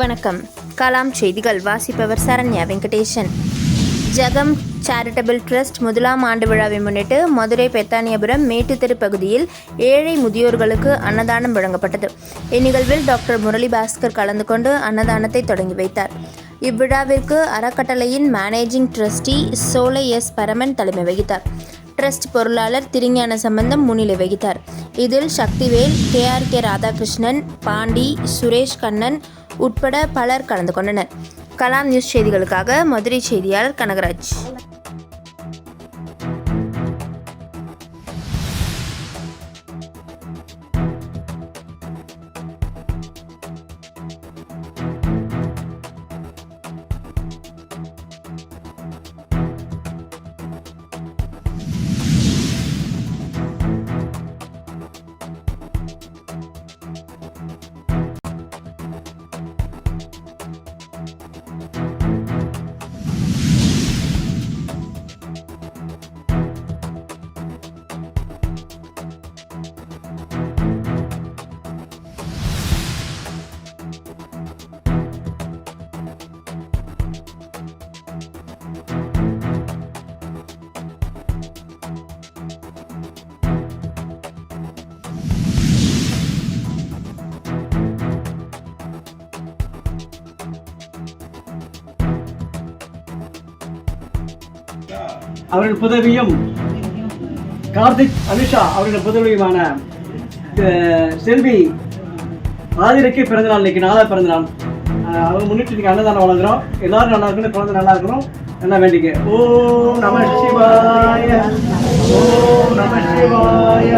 வணக்கம். கலாம் செய்திகள் வாசிப்பவர் சரண்யா வெங்கடேசன். ஜகம் சேரிட்டபிள் ட்ரஸ்ட் முதலாம் ஆண்டு விழாவை முன்னிட்டு மதுரை பெத்தானியபுரம் மேட்டுத்தெரு பகுதியில் ஏழை முதியோர்களுக்கு அன்னதானம் வழங்கப்பட்டது. இந்நிகழ்வில் டாக்டர் முரளி பாஸ்கர் கலந்து கொண்டு அன்னதானத்தை தொடங்கி வைத்தார். இவ்விழாவிற்கு அறக்கட்டளையின் மேனேஜிங் ட்ரஸ்டி சோலை எஸ் பரமன் தலைமை வகித்தார். ட்ரஸ்ட் பொருளாளர் திருஞான சம்பந்தம் முன்னிலை வகித்தார். இதில் சக்திவேல், கே ராதாகிருஷ்ணன், பாண்டி, சுரேஷ் கண்ணன் உட்பட பலர் கலந்து கொண்டனர். கலாம் நியூஸ் செய்திகளுக்காக மதுரை செய்தியாளர் கனகராஜ். அவர்கள் புதவியும் கார்த்திக் அனுஷா அவர்கள் புதவியுமான செல்வி ஆதிரைக்கு பிறந்தநாள். இன்னைக்கு 4வது பிறந்தநாள். அவங்க முன்னிட்டு இன்னைக்கு அன்னதானம் வழங்குறோம். எல்லாரும் நல்லா இருக்கணும், குழந்தை நல்லா இருக்கணும், நல்லா வேண்டிக்க. ஓம் நம சிவாய, ஓம் நம சிவாய,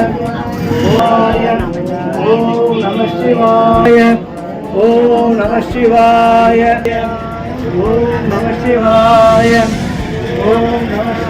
ஓம் நம சிவாய, ஓம் நம சிவாய, ஓம் நம சிவாய, ஓம் நம